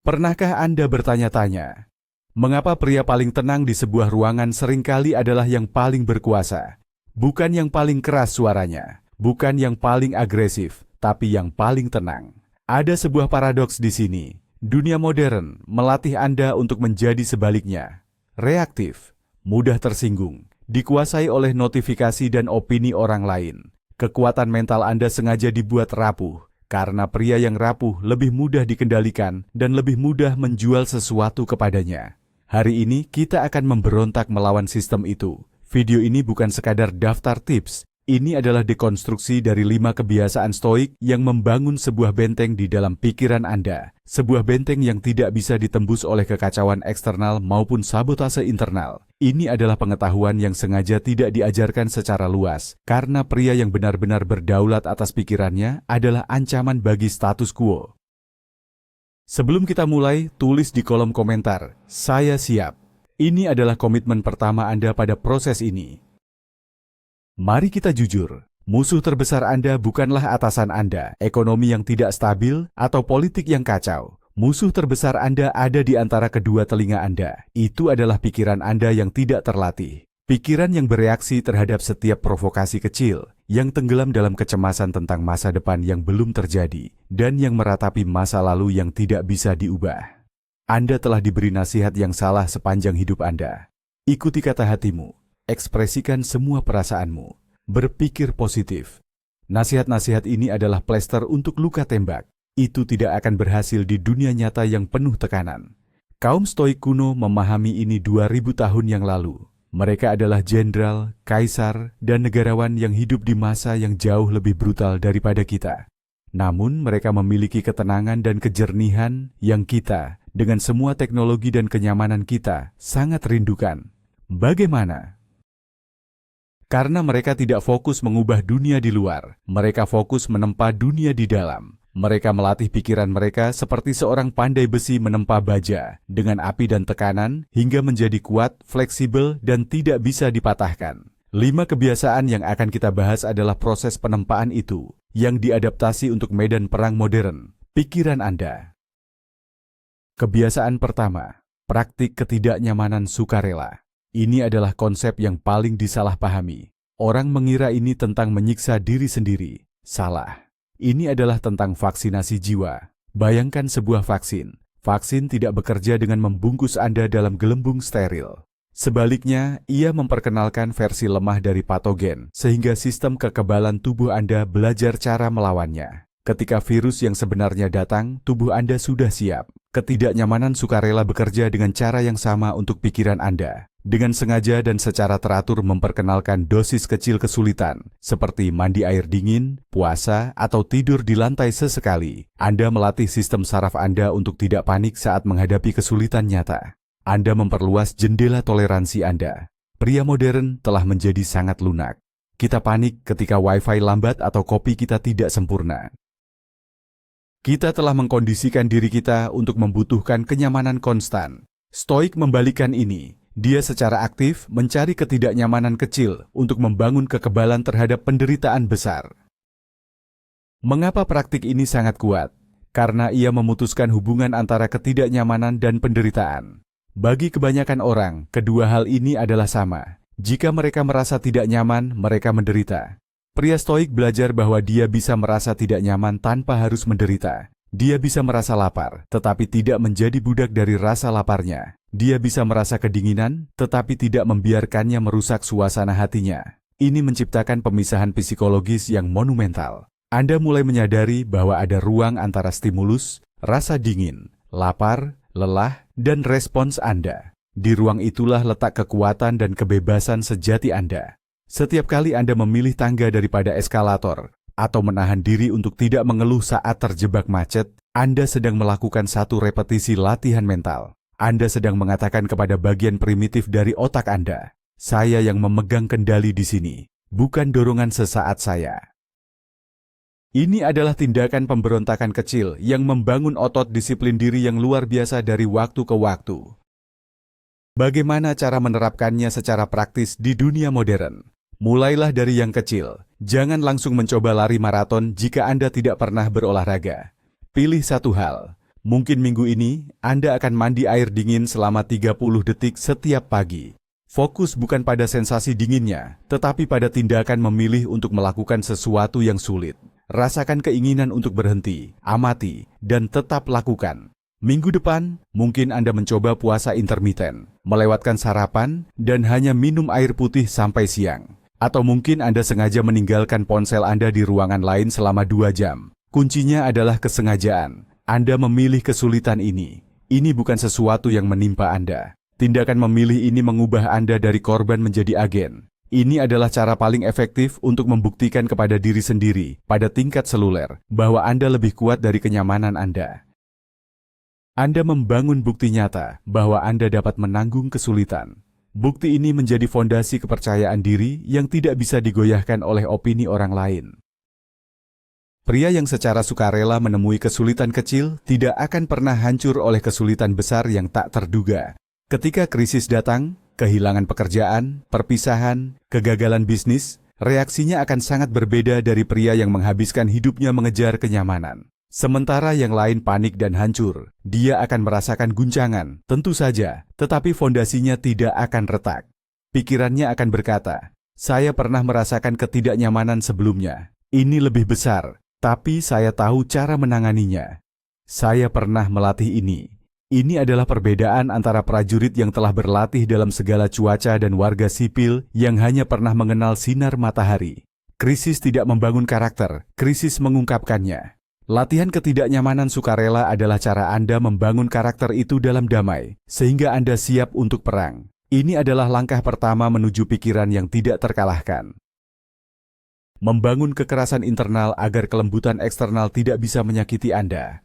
Pernahkah Anda bertanya-tanya, mengapa pria paling tenang di sebuah ruangan seringkali adalah yang paling berkuasa? Bukan yang paling keras suaranya, bukan yang paling agresif, tapi yang paling tenang. Ada sebuah paradoks di sini. Dunia modern melatih Anda untuk menjadi sebaliknya. Reaktif, mudah tersinggung, dikuasai oleh notifikasi dan opini orang lain. Kekuatan mental Anda sengaja dibuat rapuh. Karena pria yang rapuh lebih mudah dikendalikan dan lebih mudah menjual sesuatu kepadanya. Hari ini kita akan memberontak melawan sistem itu. Video ini bukan sekadar daftar tips. Ini adalah dekonstruksi dari 5 kebiasaan stoik yang membangun sebuah benteng di dalam pikiran Anda. Sebuah benteng yang tidak bisa ditembus oleh kekacauan eksternal maupun sabotase internal. Ini adalah pengetahuan yang sengaja tidak diajarkan secara luas, karena pria yang benar-benar berdaulat atas pikirannya adalah ancaman bagi status quo. Sebelum kita mulai, tulis di kolom komentar, "Saya siap." Ini adalah komitmen pertama Anda pada proses ini. Mari kita jujur, musuh terbesar Anda bukanlah atasan Anda, ekonomi yang tidak stabil, atau politik yang kacau. Musuh terbesar Anda ada di antara kedua telinga Anda. Itu adalah pikiran Anda yang tidak terlatih. Pikiran yang bereaksi terhadap setiap provokasi kecil, yang tenggelam dalam kecemasan tentang masa depan yang belum terjadi, dan yang meratapi masa lalu yang tidak bisa diubah. Anda telah diberi nasihat yang salah sepanjang hidup Anda. Ikuti kata hatimu, ekspresikan semua perasaanmu, berpikir positif. Nasihat-nasihat ini adalah plester untuk luka tembak. Itu tidak akan berhasil di dunia nyata yang penuh tekanan. Kaum Stoik kuno memahami ini 2000 tahun yang lalu. Mereka adalah jenderal, kaisar, dan negarawan yang hidup di masa yang jauh lebih brutal daripada kita. Namun mereka memiliki ketenangan dan kejernihan yang kita, dengan semua teknologi dan kenyamanan kita, sangat rindukan. Bagaimana? Karena mereka tidak fokus mengubah dunia di luar, mereka fokus menempa dunia di dalam. Mereka melatih pikiran mereka seperti seorang pandai besi menempa baja, dengan api dan tekanan, hingga menjadi kuat, fleksibel, dan tidak bisa dipatahkan. 5 kebiasaan yang akan kita bahas adalah proses penempaan itu, yang diadaptasi untuk medan perang modern, pikiran Anda. Kebiasaan pertama, praktik ketidaknyamanan sukarela. Ini adalah konsep yang paling disalahpahami. Orang mengira ini tentang menyiksa diri sendiri. Salah. Ini adalah tentang vaksinasi jiwa. Bayangkan sebuah vaksin. Vaksin tidak bekerja dengan membungkus Anda dalam gelembung steril. Sebaliknya, ia memperkenalkan versi lemah dari patogen, sehingga sistem kekebalan tubuh Anda belajar cara melawannya. Ketika virus yang sebenarnya datang, tubuh Anda sudah siap. Ketidaknyamanan sukarela bekerja dengan cara yang sama untuk pikiran Anda. Dengan sengaja dan secara teratur memperkenalkan dosis kecil kesulitan, seperti mandi air dingin, puasa, atau tidur di lantai sesekali. Anda melatih sistem saraf Anda untuk tidak panik saat menghadapi kesulitan nyata. Anda memperluas jendela toleransi Anda. Pria modern telah menjadi sangat lunak. Kita panik ketika wifi lambat atau kopi kita tidak sempurna. Kita telah mengkondisikan diri kita untuk membutuhkan kenyamanan konstan. Stoik membalikan ini. Dia secara aktif mencari ketidaknyamanan kecil untuk membangun kekebalan terhadap penderitaan besar. Mengapa praktik ini sangat kuat? Karena ia memutuskan hubungan antara ketidaknyamanan dan penderitaan. Bagi kebanyakan orang, kedua hal ini adalah sama. Jika mereka merasa tidak nyaman, mereka menderita. Pria Stoik belajar bahwa dia bisa merasa tidak nyaman tanpa harus menderita. Dia bisa merasa lapar, tetapi tidak menjadi budak dari rasa laparnya. Dia bisa merasa kedinginan, tetapi tidak membiarkannya merusak suasana hatinya. Ini menciptakan pemisahan psikologis yang monumental. Anda mulai menyadari bahwa ada ruang antara stimulus, rasa dingin, lapar, lelah, dan respons Anda. Di ruang itulah letak kekuatan dan kebebasan sejati Anda. Setiap kali Anda memilih tangga daripada eskalator, atau menahan diri untuk tidak mengeluh saat terjebak macet, Anda sedang melakukan satu repetisi latihan mental. Anda sedang mengatakan kepada bagian primitif dari otak Anda, "Saya yang memegang kendali di sini, bukan dorongan sesaat saya." Ini adalah tindakan pemberontakan kecil yang membangun otot disiplin diri yang luar biasa dari waktu ke waktu. Bagaimana cara menerapkannya secara praktis di dunia modern? Mulailah dari yang kecil. Jangan langsung mencoba lari maraton jika Anda tidak pernah berolahraga. Pilih satu hal. Mungkin minggu ini, Anda akan mandi air dingin selama 30 detik setiap pagi. Fokus bukan pada sensasi dinginnya, tetapi pada tindakan memilih untuk melakukan sesuatu yang sulit. Rasakan keinginan untuk berhenti, amati, dan tetap lakukan. Minggu depan, mungkin Anda mencoba puasa intermiten, melewatkan sarapan, dan hanya minum air putih sampai siang. Atau mungkin Anda sengaja meninggalkan ponsel Anda di ruangan lain selama 2 jam. Kuncinya adalah kesengajaan. Anda memilih kesulitan ini. Ini bukan sesuatu yang menimpa Anda. Tindakan memilih ini mengubah Anda dari korban menjadi agen. Ini adalah cara paling efektif untuk membuktikan kepada diri sendiri, pada tingkat seluler, bahwa Anda lebih kuat dari kenyamanan Anda. Anda membangun bukti nyata bahwa Anda dapat menanggung kesulitan. Bukti ini menjadi fondasi kepercayaan diri yang tidak bisa digoyahkan oleh opini orang lain. Pria yang secara sukarela menemui kesulitan kecil tidak akan pernah hancur oleh kesulitan besar yang tak terduga. Ketika krisis datang, kehilangan pekerjaan, perpisahan, kegagalan bisnis, reaksinya akan sangat berbeda dari pria yang menghabiskan hidupnya mengejar kenyamanan. Sementara yang lain panik dan hancur, dia akan merasakan guncangan, tentu saja, tetapi fondasinya tidak akan retak. Pikirannya akan berkata, saya pernah merasakan ketidaknyamanan sebelumnya, ini lebih besar. Tapi saya tahu cara menanganinya. Saya pernah melatih ini. Ini adalah perbedaan antara prajurit yang telah berlatih dalam segala cuaca dan warga sipil yang hanya pernah mengenal sinar matahari. Krisis tidak membangun karakter, krisis mengungkapkannya. Latihan ketidaknyamanan sukarela adalah cara Anda membangun karakter itu dalam damai, sehingga Anda siap untuk perang. Ini adalah langkah pertama menuju pikiran yang tidak terkalahkan. Membangun kekerasan internal agar kelembutan eksternal tidak bisa menyakiti Anda.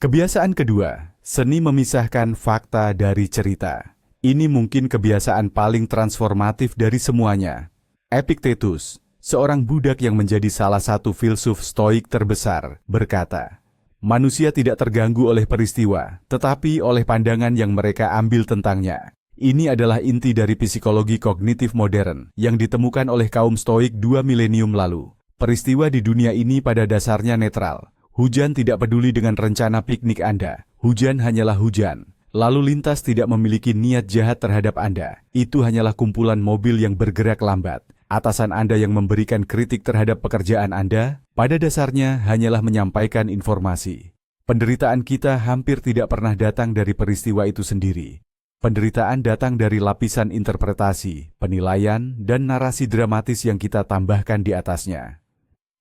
Kebiasaan kedua, seni memisahkan fakta dari cerita. Ini mungkin kebiasaan paling transformatif dari semuanya. Epictetus, seorang budak yang menjadi salah satu filsuf stoik terbesar, berkata, manusia tidak terganggu oleh peristiwa, tetapi oleh pandangan yang mereka ambil tentangnya. Ini adalah inti dari psikologi kognitif modern yang ditemukan oleh kaum stoik 2 milenium lalu. Peristiwa di dunia ini pada dasarnya netral. Hujan tidak peduli dengan rencana piknik Anda. Hujan hanyalah hujan. Lalu lintas tidak memiliki niat jahat terhadap Anda. Itu hanyalah kumpulan mobil yang bergerak lambat. Atasan Anda yang memberikan kritik terhadap pekerjaan Anda, pada dasarnya hanyalah menyampaikan informasi. Penderitaan kita hampir tidak pernah datang dari peristiwa itu sendiri. Penderitaan datang dari lapisan interpretasi, penilaian, dan narasi dramatis yang kita tambahkan di atasnya.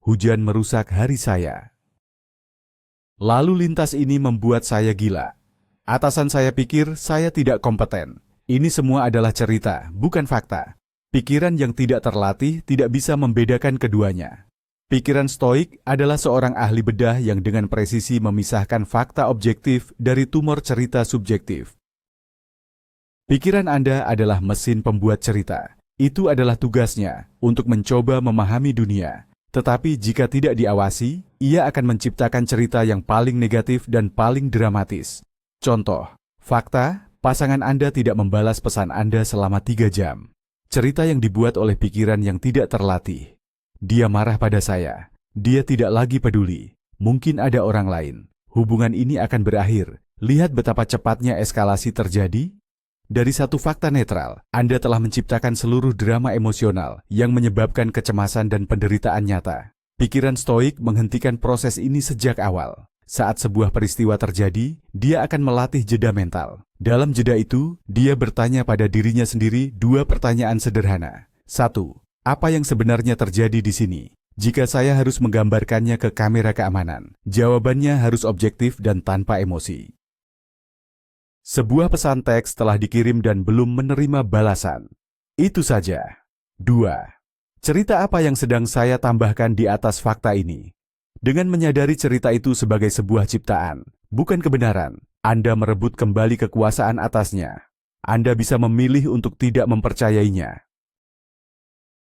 Hujan merusak hari saya. Lalu lintas ini membuat saya gila. Atasan saya pikir saya tidak kompeten. Ini semua adalah cerita, bukan fakta. Pikiran yang tidak terlatih tidak bisa membedakan keduanya. Pikiran stoik adalah seorang ahli bedah yang dengan presisi memisahkan fakta objektif dari tumor cerita subjektif. Pikiran Anda adalah mesin pembuat cerita. Itu adalah tugasnya untuk mencoba memahami dunia. Tetapi jika tidak diawasi, ia akan menciptakan cerita yang paling negatif dan paling dramatis. Contoh, fakta, pasangan Anda tidak membalas pesan Anda selama 3 jam. Cerita yang dibuat oleh pikiran yang tidak terlatih. Dia marah pada saya. Dia tidak lagi peduli. Mungkin ada orang lain. Hubungan ini akan berakhir. Lihat betapa cepatnya eskalasi terjadi. Dari satu fakta netral, Anda telah menciptakan seluruh drama emosional yang menyebabkan kecemasan dan penderitaan nyata. Pikiran stoik menghentikan proses ini sejak awal. Saat sebuah peristiwa terjadi, dia akan melatih jeda mental. Dalam jeda itu, dia bertanya pada dirinya sendiri 2 pertanyaan sederhana. 1. Apa yang sebenarnya terjadi di sini? Jika saya harus menggambarkannya ke kamera keamanan, jawabannya harus objektif dan tanpa emosi. Sebuah pesan teks telah dikirim dan belum menerima balasan. Itu saja. 2. Cerita apa yang sedang saya tambahkan di atas fakta ini? Dengan menyadari cerita itu sebagai sebuah ciptaan, bukan kebenaran, Anda merebut kembali kekuasaan atasnya. Anda bisa memilih untuk tidak mempercayainya.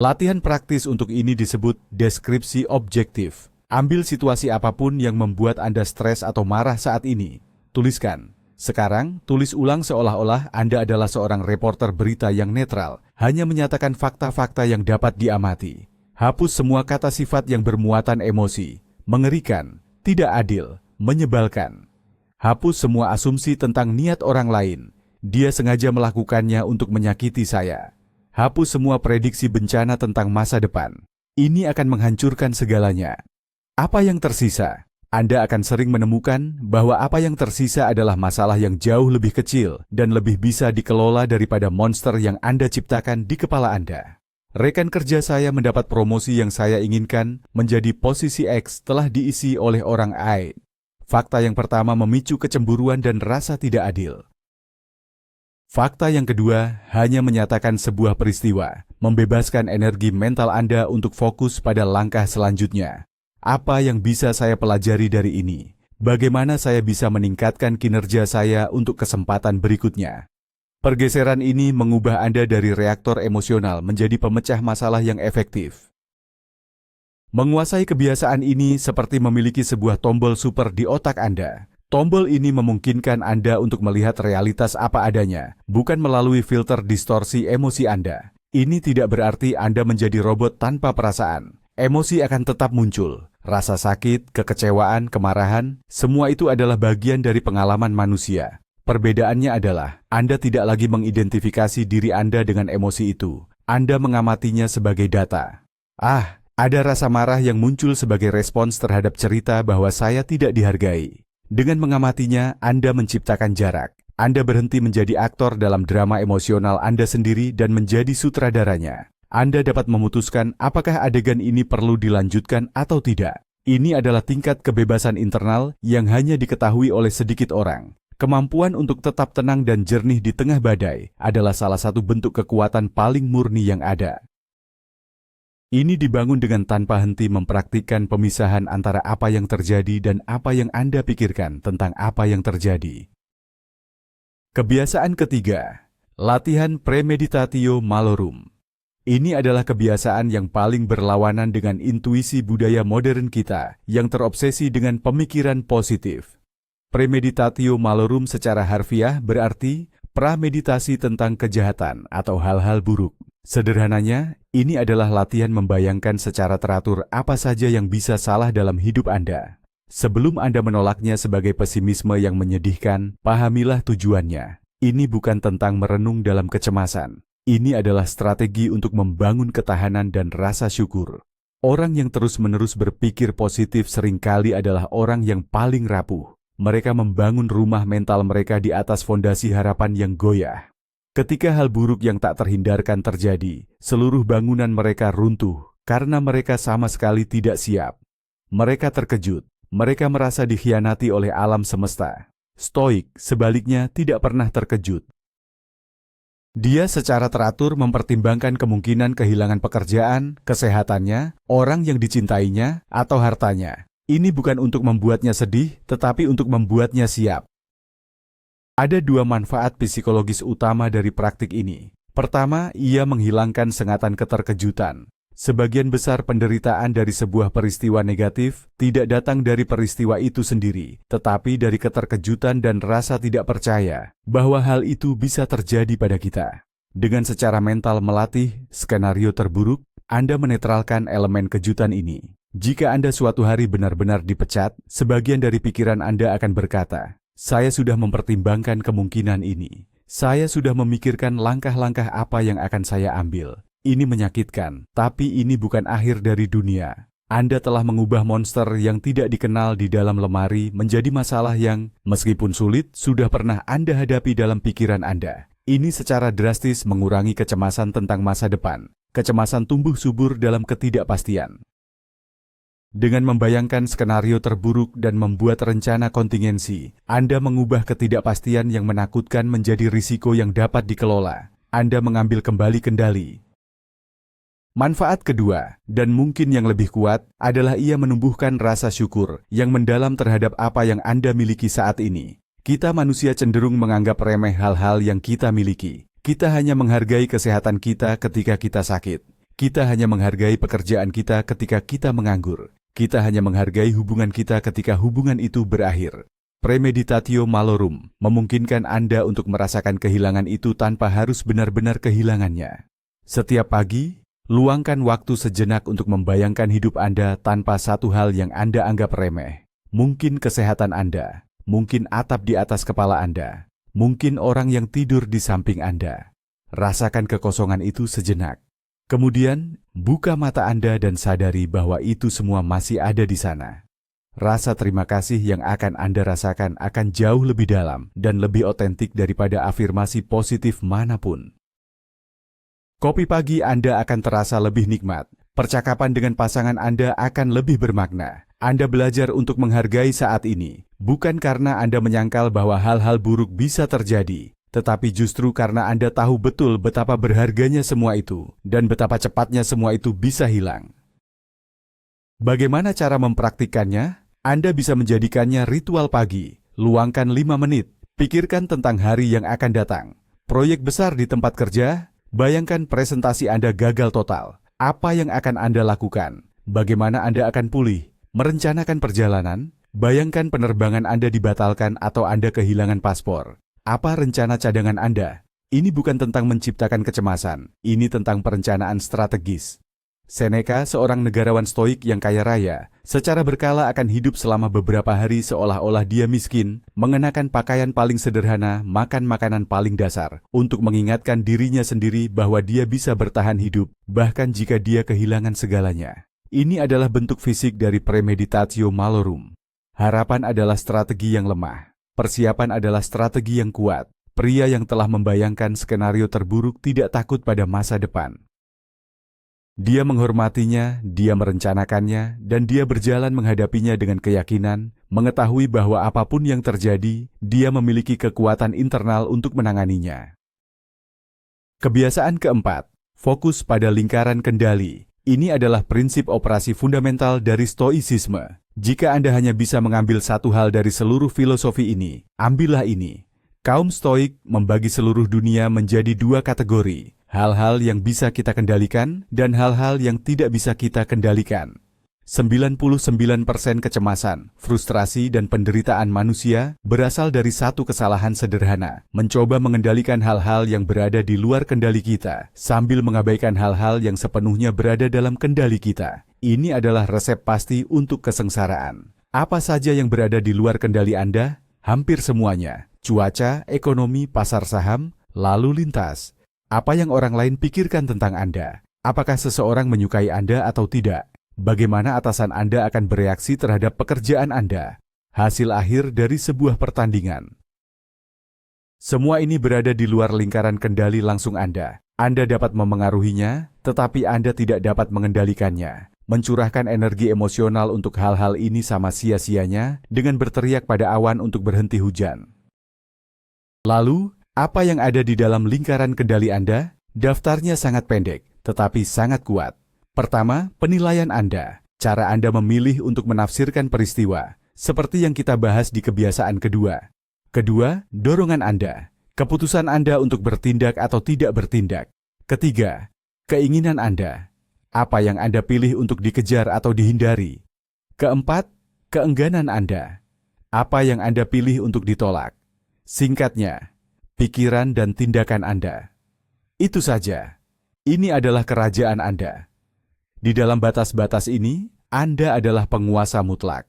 Latihan praktis untuk ini disebut deskripsi objektif. Ambil situasi apapun yang membuat Anda stres atau marah saat ini. Tuliskan. Sekarang, tulis ulang seolah-olah Anda adalah seorang reporter berita yang netral, hanya menyatakan fakta-fakta yang dapat diamati. Hapus semua kata sifat yang bermuatan emosi, mengerikan, tidak adil, menyebalkan. Hapus semua asumsi tentang niat orang lain. Dia sengaja melakukannya untuk menyakiti saya. Hapus semua prediksi bencana tentang masa depan. Ini akan menghancurkan segalanya. Apa yang tersisa? Anda akan sering menemukan bahwa apa yang tersisa adalah masalah yang jauh lebih kecil dan lebih bisa dikelola daripada monster yang Anda ciptakan di kepala Anda. Rekan kerja saya mendapat promosi yang saya inginkan menjadi posisi X telah diisi oleh orang A. Fakta yang pertama memicu kecemburuan dan rasa tidak adil. Fakta yang kedua hanya menyatakan sebuah peristiwa, membebaskan energi mental Anda untuk fokus pada langkah selanjutnya. Apa yang bisa saya pelajari dari ini? Bagaimana saya bisa meningkatkan kinerja saya untuk kesempatan berikutnya? Pergeseran ini mengubah Anda dari reaktor emosional menjadi pemecah masalah yang efektif. Menguasai kebiasaan ini seperti memiliki sebuah tombol super di otak Anda. Tombol ini memungkinkan Anda untuk melihat realitas apa adanya, bukan melalui filter distorsi emosi Anda. Ini tidak berarti Anda menjadi robot tanpa perasaan. Emosi akan tetap muncul. Rasa sakit, kekecewaan, kemarahan, semua itu adalah bagian dari pengalaman manusia. Perbedaannya adalah Anda tidak lagi mengidentifikasi diri Anda dengan emosi itu. Anda mengamatinya sebagai data. Ada rasa marah yang muncul sebagai respons terhadap cerita bahwa saya tidak dihargai. Dengan mengamatinya, Anda menciptakan jarak. Anda berhenti menjadi aktor dalam drama emosional Anda sendiri dan menjadi sutradaranya. Anda dapat memutuskan apakah adegan ini perlu dilanjutkan atau tidak. Ini adalah tingkat kebebasan internal yang hanya diketahui oleh sedikit orang. Kemampuan untuk tetap tenang dan jernih di tengah badai adalah salah satu bentuk kekuatan paling murni yang ada. Ini dibangun dengan tanpa henti mempraktikkan pemisahan antara apa yang terjadi dan apa yang Anda pikirkan tentang apa yang terjadi. Kebiasaan ketiga, latihan premeditatio malorum. Ini adalah kebiasaan yang paling berlawanan dengan intuisi budaya modern kita yang terobsesi dengan pemikiran positif. Premeditatio malorum secara harfiah berarti prameditasi tentang kejahatan atau hal-hal buruk. Sederhananya, ini adalah latihan membayangkan secara teratur apa saja yang bisa salah dalam hidup Anda. Sebelum Anda menolaknya sebagai pesimisme yang menyedihkan, pahamilah tujuannya. Ini bukan tentang merenung dalam kecemasan. Ini adalah strategi untuk membangun ketahanan dan rasa syukur. Orang yang terus-menerus berpikir positif seringkali adalah orang yang paling rapuh. Mereka membangun rumah mental mereka di atas fondasi harapan yang goyah. Ketika hal buruk yang tak terhindarkan terjadi, seluruh bangunan mereka runtuh karena mereka sama sekali tidak siap. Mereka terkejut, mereka merasa dikhianati oleh alam semesta. Stoik, sebaliknya, tidak pernah terkejut. Dia secara teratur mempertimbangkan kemungkinan kehilangan pekerjaan, kesehatannya, orang yang dicintainya, atau hartanya. Ini bukan untuk membuatnya sedih, tetapi untuk membuatnya siap. Ada dua manfaat psikologis utama dari praktik ini. Pertama, ia menghilangkan sengatan keterkejutan. Sebagian besar penderitaan dari sebuah peristiwa negatif tidak datang dari peristiwa itu sendiri, tetapi dari keterkejutan dan rasa tidak percaya bahwa hal itu bisa terjadi pada kita. Dengan secara mental melatih skenario terburuk, Anda menetralkan elemen kejutan ini. Jika Anda suatu hari benar-benar dipecat, sebagian dari pikiran Anda akan berkata, "Saya sudah mempertimbangkan kemungkinan ini. Saya sudah memikirkan langkah-langkah apa yang akan saya ambil. Ini menyakitkan, tapi ini bukan akhir dari dunia." Anda telah mengubah monster yang tidak dikenal di dalam lemari menjadi masalah yang, meskipun sulit, sudah pernah Anda hadapi dalam pikiran Anda. Ini secara drastis mengurangi kecemasan tentang masa depan. Kecemasan tumbuh subur dalam ketidakpastian. Dengan membayangkan skenario terburuk dan membuat rencana kontingensi, Anda mengubah ketidakpastian yang menakutkan menjadi risiko yang dapat dikelola. Anda mengambil kembali kendali. Manfaat kedua, dan mungkin yang lebih kuat, adalah ia menumbuhkan rasa syukur yang mendalam terhadap apa yang Anda miliki saat ini. Kita manusia cenderung menganggap remeh hal-hal yang kita miliki. Kita hanya menghargai kesehatan kita ketika kita sakit. Kita hanya menghargai pekerjaan kita ketika kita menganggur. Kita hanya menghargai hubungan kita ketika hubungan itu berakhir. Premeditatio malorum memungkinkan Anda untuk merasakan kehilangan itu tanpa harus benar-benar kehilangannya. Setiap pagi, luangkan waktu sejenak untuk membayangkan hidup Anda tanpa satu hal yang Anda anggap remeh. Mungkin kesehatan Anda, mungkin atap di atas kepala Anda, mungkin orang yang tidur di samping Anda. Rasakan kekosongan itu sejenak. Kemudian, buka mata Anda dan sadari bahwa itu semua masih ada di sana. Rasa terima kasih yang akan Anda rasakan akan jauh lebih dalam dan lebih otentik daripada afirmasi positif manapun. Kopi pagi Anda akan terasa lebih nikmat. Percakapan dengan pasangan Anda akan lebih bermakna. Anda belajar untuk menghargai saat ini, bukan karena Anda menyangkal bahwa hal-hal buruk bisa terjadi, tetapi justru karena Anda tahu betul betapa berharganya semua itu, dan betapa cepatnya semua itu bisa hilang. Bagaimana cara mempraktikkannya? Anda bisa menjadikannya ritual pagi. Luangkan 5 menit, pikirkan tentang hari yang akan datang. Proyek besar di tempat kerja, bayangkan presentasi Anda gagal total. Apa yang akan Anda lakukan? Bagaimana Anda akan pulih? Merencanakan perjalanan? Bayangkan penerbangan Anda dibatalkan atau Anda kehilangan paspor. Apa rencana cadangan Anda? Ini bukan tentang menciptakan kecemasan, ini tentang perencanaan strategis. Seneca, seorang negarawan stoik yang kaya raya, secara berkala akan hidup selama beberapa hari seolah-olah dia miskin, mengenakan pakaian paling sederhana, makan makanan paling dasar, untuk mengingatkan dirinya sendiri bahwa dia bisa bertahan hidup, bahkan jika dia kehilangan segalanya. Ini adalah bentuk fisik dari premeditatio malorum. Harapan adalah strategi yang lemah. Persiapan adalah strategi yang kuat. Pria yang telah membayangkan skenario terburuk tidak takut pada masa depan. Dia menghormatinya, dia merencanakannya, dan dia berjalan menghadapinya dengan keyakinan, mengetahui bahwa apapun yang terjadi, dia memiliki kekuatan internal untuk menanganinya. Kebiasaan keempat, fokus pada lingkaran kendali. Ini adalah prinsip operasi fundamental dari stoicisme. Jika Anda hanya bisa mengambil satu hal dari seluruh filosofi ini, ambillah ini. Kaum stoik membagi seluruh dunia menjadi 2 kategori. Hal-hal yang bisa kita kendalikan dan hal-hal yang tidak bisa kita kendalikan. 99% kecemasan, frustrasi, dan penderitaan manusia berasal dari satu kesalahan sederhana, mencoba mengendalikan hal-hal yang berada di luar kendali kita, sambil mengabaikan hal-hal yang sepenuhnya berada dalam kendali kita. Ini adalah resep pasti untuk kesengsaraan. Apa saja yang berada di luar kendali Anda? Hampir semuanya. Cuaca, ekonomi, pasar saham, lalu lintas. Apa yang orang lain pikirkan tentang Anda? Apakah seseorang menyukai Anda atau tidak? Bagaimana atasan Anda akan bereaksi terhadap pekerjaan Anda? Hasil akhir dari sebuah pertandingan. Semua ini berada di luar lingkaran kendali langsung Anda. Anda dapat memengaruhinya, tetapi Anda tidak dapat mengendalikannya. Mencurahkan energi emosional untuk hal-hal ini sama sia-sianya dengan berteriak pada awan untuk berhenti hujan. Lalu, apa yang ada di dalam lingkaran kendali Anda? Daftarnya sangat pendek, tetapi sangat kuat. Pertama, penilaian Anda. Cara Anda memilih untuk menafsirkan peristiwa, seperti yang kita bahas di kebiasaan kedua. Kedua, dorongan Anda. Keputusan Anda untuk bertindak atau tidak bertindak. Ketiga, keinginan Anda. Apa yang Anda pilih untuk dikejar atau dihindari. Keempat, keengganan Anda. Apa yang Anda pilih untuk ditolak. Singkatnya, pikiran dan tindakan Anda. Itu saja. Ini adalah kerajaan Anda. Di dalam batas-batas ini, Anda adalah penguasa mutlak.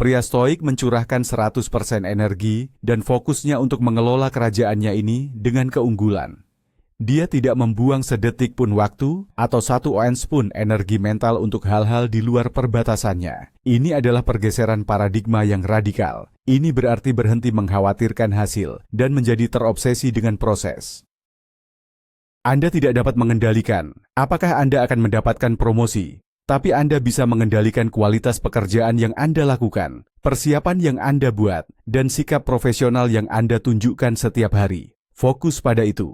Pria stoik mencurahkan 100% energi dan fokusnya untuk mengelola kerajaannya ini dengan keunggulan. Dia tidak membuang sedetik pun waktu atau 1 ounce pun energi mental untuk hal-hal di luar perbatasannya. Ini adalah pergeseran paradigma yang radikal. Ini berarti berhenti mengkhawatirkan hasil dan menjadi terobsesi dengan proses. Anda tidak dapat mengendalikan apakah Anda akan mendapatkan promosi, tapi Anda bisa mengendalikan kualitas pekerjaan yang Anda lakukan, persiapan yang Anda buat, dan sikap profesional yang Anda tunjukkan setiap hari. Fokus pada itu.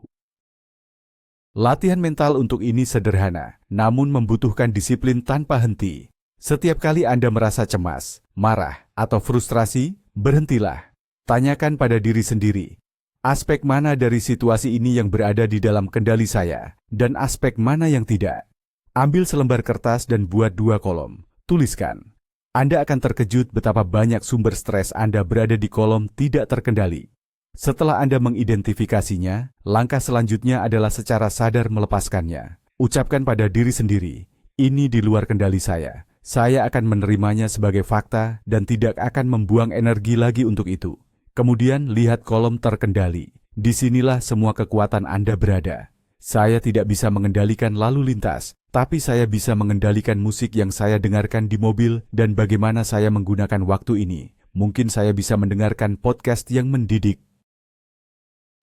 Latihan mental untuk ini sederhana, namun membutuhkan disiplin tanpa henti. Setiap kali Anda merasa cemas, marah, atau frustrasi, berhentilah. Tanyakan pada diri sendiri, aspek mana dari situasi ini yang berada di dalam kendali saya, dan aspek mana yang tidak. Ambil selembar kertas dan buat 2 kolom. Tuliskan. Anda akan terkejut betapa banyak sumber stres Anda berada di kolom tidak terkendali. Setelah Anda mengidentifikasinya, langkah selanjutnya adalah secara sadar melepaskannya. Ucapkan pada diri sendiri, ini di luar kendali saya Saya akan menerimanya sebagai fakta dan tidak akan membuang energi lagi untuk itu. Kemudian lihat kolom terkendali. Disinilah semua kekuatan Anda berada. Saya tidak bisa mengendalikan lalu lintas, tapi saya bisa mengendalikan musik yang saya dengarkan di mobil dan bagaimana saya menggunakan waktu ini. Mungkin saya bisa mendengarkan podcast yang mendidik.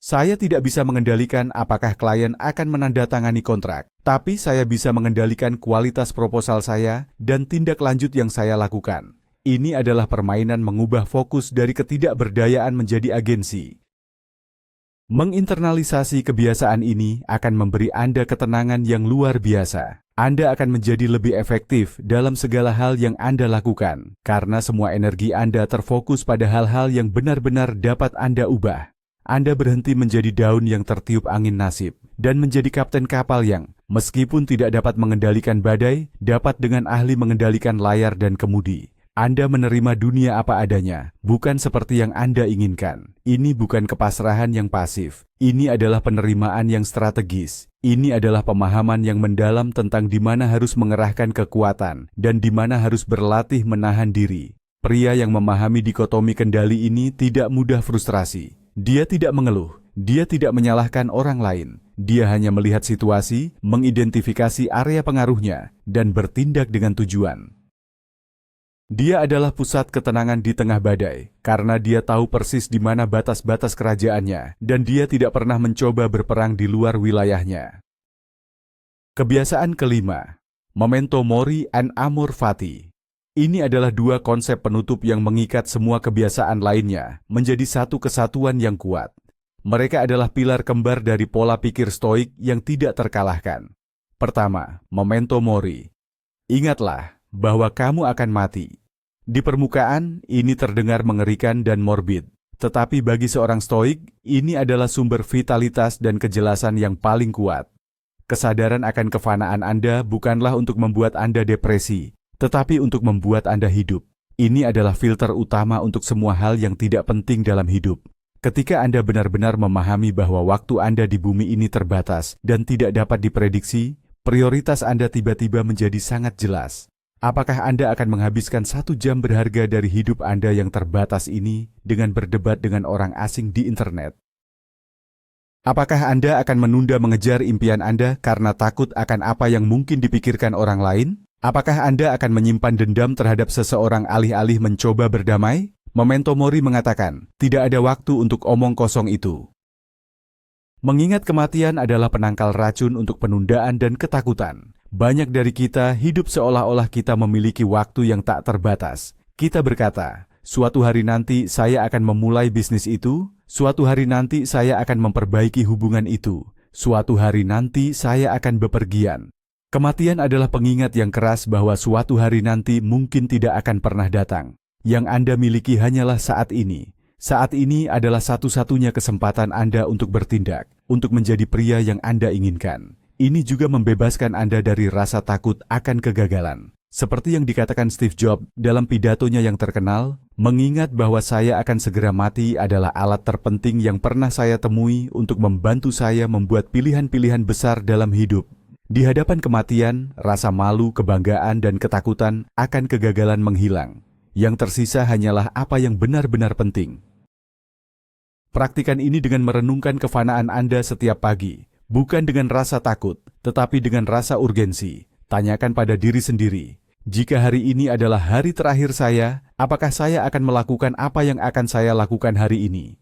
Saya tidak bisa mengendalikan apakah klien akan menandatangani kontrak, tapi saya bisa mengendalikan kualitas proposal saya dan tindak lanjut yang saya lakukan. Ini adalah permainan mengubah fokus dari ketidakberdayaan menjadi agensi. Menginternalisasi kebiasaan ini akan memberi Anda ketenangan yang luar biasa. Anda akan menjadi lebih efektif dalam segala hal yang Anda lakukan, karena semua energi Anda terfokus pada hal-hal yang benar-benar dapat Anda ubah. Anda berhenti menjadi daun yang tertiup angin nasib, dan menjadi kapten kapal yang, meskipun tidak dapat mengendalikan badai, dapat dengan ahli mengendalikan layar dan kemudi. Anda menerima dunia apa adanya, bukan seperti yang Anda inginkan. Ini bukan kepasrahan yang pasif. Ini adalah penerimaan yang strategis. Ini adalah pemahaman yang mendalam tentang di mana harus mengerahkan kekuatan dan di mana harus berlatih menahan diri. Pria yang memahami dikotomi kendali ini tidak mudah frustrasi. Dia tidak mengeluh, dia tidak menyalahkan orang lain. Dia hanya melihat situasi, mengidentifikasi area pengaruhnya, dan bertindak dengan tujuan. Dia adalah pusat ketenangan di tengah badai, karena dia tahu persis di mana batas-batas kerajaannya, dan dia tidak pernah mencoba berperang di luar wilayahnya. Kebiasaan kelima, Memento Mori and Amor Fati. Ini adalah dua konsep penutup yang mengikat semua kebiasaan lainnya menjadi satu kesatuan yang kuat. Mereka adalah pilar kembar dari pola pikir stoik yang tidak terkalahkan. Pertama, Memento Mori. Ingatlah bahwa kamu akan mati. Di permukaan, ini terdengar mengerikan dan morbid. Tetapi bagi seorang stoik, ini adalah sumber vitalitas dan kejelasan yang paling kuat. Kesadaran akan kefanaan Anda bukanlah untuk membuat Anda depresi, tetapi untuk membuat Anda hidup. Ini adalah filter utama untuk semua hal yang tidak penting dalam hidup. Ketika Anda benar-benar memahami bahwa waktu Anda di bumi ini terbatas dan tidak dapat diprediksi, prioritas Anda tiba-tiba menjadi sangat jelas. Apakah Anda akan menghabiskan 1 jam berharga dari hidup Anda yang terbatas ini dengan berdebat dengan orang asing di internet? Apakah Anda akan menunda mengejar impian Anda karena takut akan apa yang mungkin dipikirkan orang lain? Apakah Anda akan menyimpan dendam terhadap seseorang alih-alih mencoba berdamai? Memento Mori mengatakan, tidak ada waktu untuk omong kosong itu. Mengingat kematian adalah penangkal racun untuk penundaan dan ketakutan. Banyak dari kita hidup seolah-olah kita memiliki waktu yang tak terbatas. Kita berkata, suatu hari nanti saya akan memulai bisnis itu, suatu hari nanti saya akan memperbaiki hubungan itu, suatu hari nanti saya akan bepergian. Kematian adalah pengingat yang keras bahwa suatu hari nanti mungkin tidak akan pernah datang. Yang Anda miliki hanyalah saat ini. Saat ini adalah satu-satunya kesempatan Anda untuk bertindak, untuk menjadi pria yang Anda inginkan. Ini juga membebaskan Anda dari rasa takut akan kegagalan. Seperti yang dikatakan Steve Jobs dalam pidatonya yang terkenal, mengingat bahwa saya akan segera mati adalah alat terpenting yang pernah saya temui untuk membantu saya membuat pilihan-pilihan besar dalam hidup. Di hadapan kematian, rasa malu, kebanggaan, dan ketakutan akan kegagalan menghilang. Yang tersisa hanyalah apa yang benar-benar penting. Praktikan ini dengan merenungkan kefanaan Anda setiap pagi, bukan dengan rasa takut, tetapi dengan rasa urgensi. Tanyakan pada diri sendiri, jika hari ini adalah hari terakhir saya, apakah saya akan melakukan apa yang akan saya lakukan hari ini?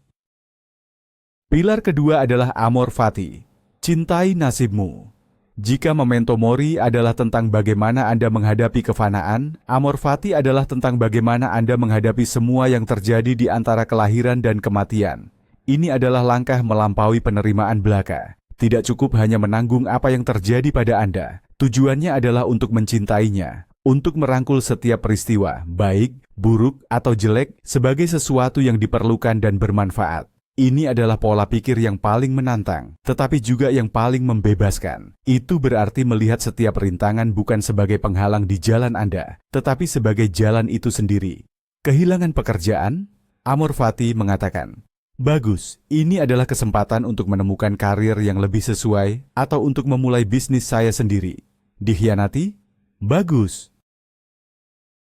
Pilar kedua adalah Amor Fati, cintai nasibmu. Jika Memento Mori adalah tentang bagaimana Anda menghadapi kefanaan, Amor Fati adalah tentang bagaimana Anda menghadapi semua yang terjadi di antara kelahiran dan kematian. Ini adalah langkah melampaui penerimaan belaka. Tidak cukup hanya menanggung apa yang terjadi pada Anda. Tujuannya adalah untuk mencintainya, untuk merangkul setiap peristiwa, baik, buruk, atau jelek, sebagai sesuatu yang diperlukan dan bermanfaat. Ini adalah pola pikir yang paling menantang, tetapi juga yang paling membebaskan. Itu berarti melihat setiap rintangan bukan sebagai penghalang di jalan Anda, tetapi sebagai jalan itu sendiri. Kehilangan pekerjaan? Amor Fati mengatakan, bagus, ini adalah kesempatan untuk menemukan karir yang lebih sesuai atau untuk memulai bisnis saya sendiri. Dikhianati? Bagus.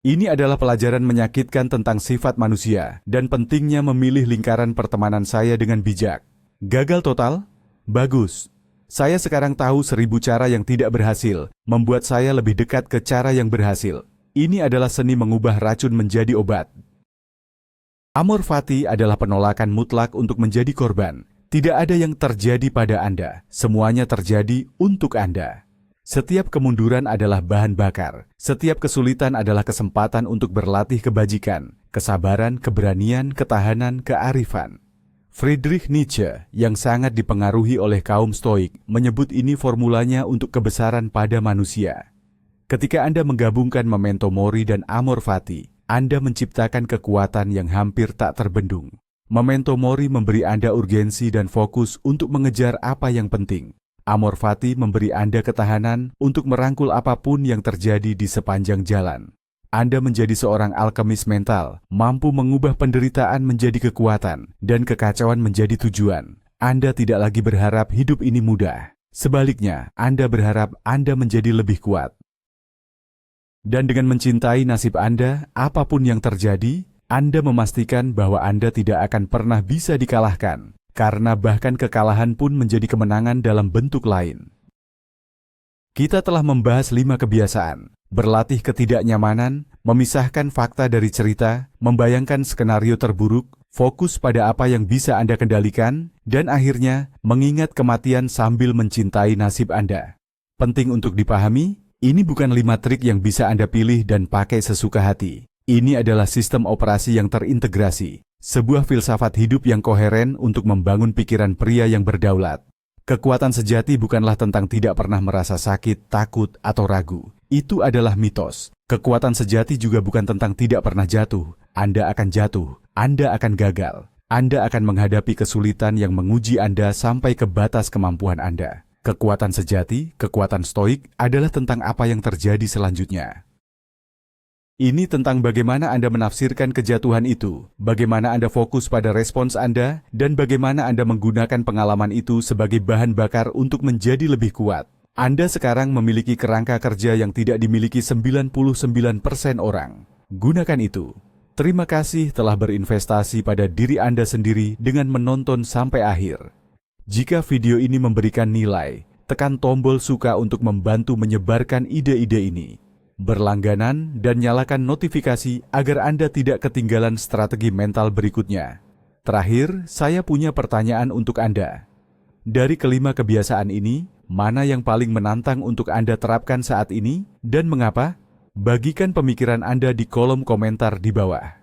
Ini adalah pelajaran menyakitkan tentang sifat manusia dan pentingnya memilih lingkaran pertemanan saya dengan bijak. Gagal total? Bagus. Saya sekarang tahu 1000 cara yang tidak berhasil, membuat saya lebih dekat ke cara yang berhasil. Ini adalah seni mengubah racun menjadi obat. Amor fati adalah penolakan mutlak untuk menjadi korban. Tidak ada yang terjadi pada Anda, semuanya terjadi untuk Anda. Setiap kemunduran adalah bahan bakar, setiap kesulitan adalah kesempatan untuk berlatih kebajikan, kesabaran, keberanian, ketahanan, kearifan. Friedrich Nietzsche, yang sangat dipengaruhi oleh kaum Stoik, menyebut ini formulanya untuk kebesaran pada manusia. Ketika Anda menggabungkan memento mori dan amor fati, Anda menciptakan kekuatan yang hampir tak terbendung. Memento mori memberi Anda urgensi dan fokus untuk mengejar apa yang penting. Amor fati memberi Anda ketahanan untuk merangkul apapun yang terjadi di sepanjang jalan. Anda menjadi seorang alkemis mental, mampu mengubah penderitaan menjadi kekuatan dan kekacauan menjadi tujuan. Anda tidak lagi berharap hidup ini mudah. Sebaliknya, Anda berharap Anda menjadi lebih kuat. Dan dengan mencintai nasib Anda, apapun yang terjadi, Anda memastikan bahwa Anda tidak akan pernah bisa dikalahkan. Karena bahkan kekalahan pun menjadi kemenangan dalam bentuk lain. Kita telah membahas 5 kebiasaan, berlatih ketidaknyamanan, memisahkan fakta dari cerita, membayangkan skenario terburuk, fokus pada apa yang bisa Anda kendalikan, dan akhirnya mengingat kematian sambil mencintai nasib Anda. Penting untuk dipahami, ini bukan 5 trik yang bisa Anda pilih dan pakai sesuka hati. Ini adalah sistem operasi yang terintegrasi. Sebuah filsafat hidup yang koheren untuk membangun pikiran pria yang berdaulat. Kekuatan sejati bukanlah tentang tidak pernah merasa sakit, takut, atau ragu. Itu adalah mitos. Kekuatan sejati juga bukan tentang tidak pernah jatuh. Anda akan jatuh, Anda akan gagal. Anda akan menghadapi kesulitan yang menguji Anda sampai ke batas kemampuan Anda. Kekuatan sejati, kekuatan stoik, adalah tentang apa yang terjadi selanjutnya. Ini tentang bagaimana Anda menafsirkan kejatuhan itu, bagaimana Anda fokus pada respons Anda, dan bagaimana Anda menggunakan pengalaman itu sebagai bahan bakar untuk menjadi lebih kuat. Anda sekarang memiliki kerangka kerja yang tidak dimiliki 99% orang. Gunakan itu. Terima kasih telah berinvestasi pada diri Anda sendiri dengan menonton sampai akhir. Jika video ini memberikan nilai, tekan tombol suka untuk membantu menyebarkan ide-ide ini. Berlangganan dan nyalakan notifikasi agar Anda tidak ketinggalan strategi mental berikutnya. Terakhir, saya punya pertanyaan untuk Anda. Dari kelima kebiasaan ini, mana yang paling menantang untuk Anda terapkan saat ini dan mengapa? Bagikan pemikiran Anda di kolom komentar di bawah.